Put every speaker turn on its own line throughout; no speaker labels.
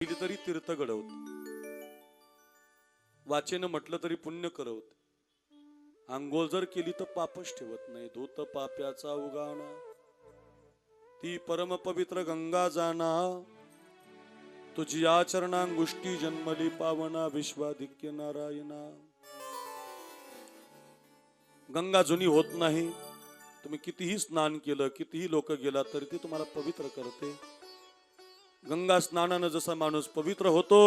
तरी तीर्थ घडवत, वाचेनं म्हटलं तरी पुण्य करवत, आंघोळ जर केली तर पापच ठेवत नाही. धूत पाप्याचा उगाणा, ती परम पवित्र गंगा जाना. तुझी आचरणांगुष्टी जन्मली पावना, विश्वाधिक्य नारायणा. गंगा जुनी होत नाही. तुम्ही कितीही स्नान केलं, कितीही लोक गेला तरी ती तुम्हाला पवित्र करते. गंगा स्नानानं जसा माणूस पवित्र होतो,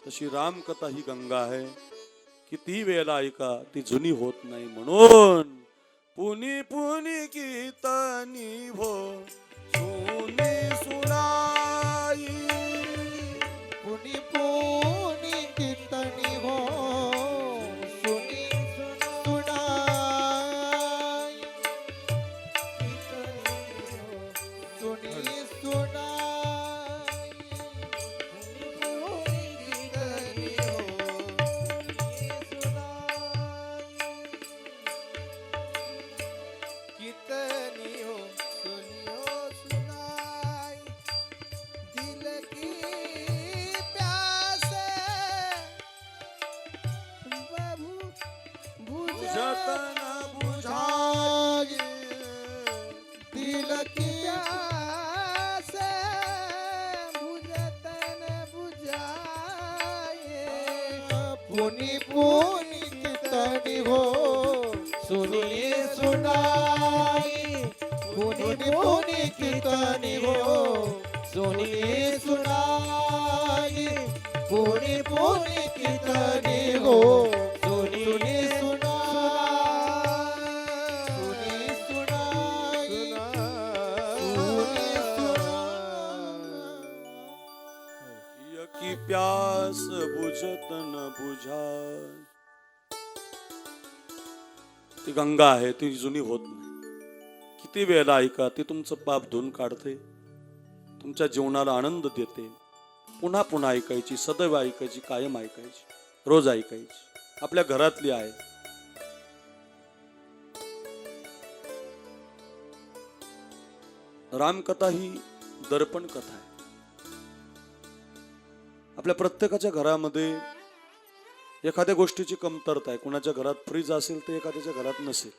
तशी रामकथा ही गंगा आहे. किती वेळेला ऐका, ती जुनी होत नाही. म्हणून पुनी पुनी कीर्तनी हो सुनी सुनाई,
पुनी पुनी कीर्तनी हो सुनी सुनाई, सुनी सुनाई, पुनी कीर्तनी हो सुनाई, कीर्तनी हो सुनियो सुनाई. दिल की प्यासे बाबू
बुझतना
बुझाए, दिल की प्यासे बुझतन बुझाए. पुनी पुनी कीर्तनी हो सुनिए सुनाई, पुनी पुनी कीर्तनी हो सुनिए सुनाई, पुनी पुनी कीर्तनी हो सुनिए सुनाई, सुनिए सुनाई, सुनिए सुनाई.
की प्यास बुझत न बुझाय. ती गंगा आहे, ती जुनी होत नाही. किती वेळेला ऐका, ती तुमचं पाप धुवून काढते, तुमच्या जीवनाला आनंद देते. पुन्हा पुन्हा ऐकायची, सदैव ऐकायची, कायम ऐकायची, रोज ऐकायची. आपल्या घरातली आहे. रामकथा ही दर्पण कथा आहे. आपल्या प्रत्येकाच्या घरामध्ये एखाद्या गोष्टीची कमतरता आहे. कुणाच्या घरात फ्रीज असेल तर एखाद्याच्या घरात नसेल,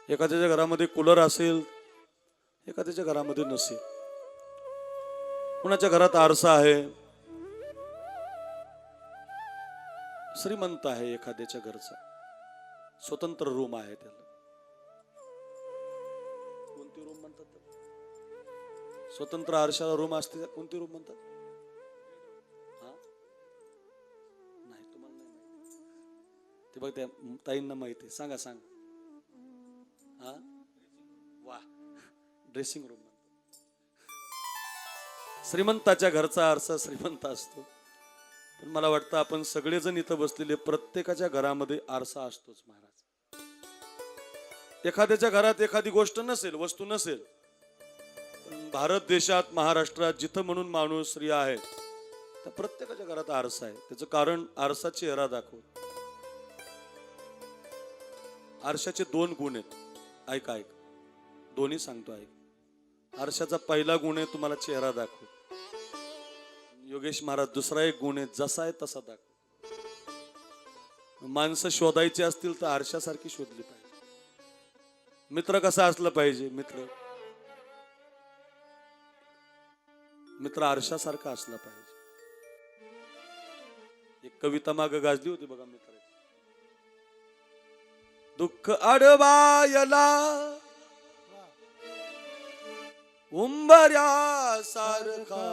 एखाद्याच्या घरामध्ये कूलर असेल, एखाद्याच्या घरामध्ये नसेल. कुणाच्या घरात आरसा आहे, श्रीमंत आहे, एखाद्याच्या घरचा स्वतंत्र रूम आहे. त्याला कोणती रूम म्हणतात? स्वतंत्र आरशाला रूम असते, कोणती रूम म्हणतात? नाही, तुम्हाला नाही माहिती. ते बघ, त्या ताईंना माहिती. सांगा सांगा. हा, वा, ड्रेसिंग रूम. श्रीमंताच्या घरचा आरसा श्रीमंत असतो. पण मला वाटतं आपण सगळेजण इथं बसलेले प्रत्येकाच्या घरामध्ये आरसा असतोच महाराज. एखाद्याच्या घरात एखादी गोष्ट नसेल, वस्तू नसेल, पण भारत देशात, महाराष्ट्रात जिथं म्हणून माणूस स्त्री आहे, त्या प्रत्येकाच्या घरात आरसा आहे. त्याचं कारण आरसा चेहरा दाखवतो. आरशाचे दोन गुण आहेत. ऐका ऐका, दोन्ही सांगतो ऐक. आरशाचा पहिला गुण आहे तुम्हाला चेहरा दाखव. योगेश महाराज, दुसरा एक गुण आहे जसा आहे तसा दाखव. माणसं शोधायची असतील तर आरशासारखी शोधली पाहिजे. मित्र कसा असला पाहिजे? मित्र आरशासारखा असला पाहिजे. एक कविता माग गाजली होती बघा मित्राची. दुःख अडवायला उंबऱ्या सारखा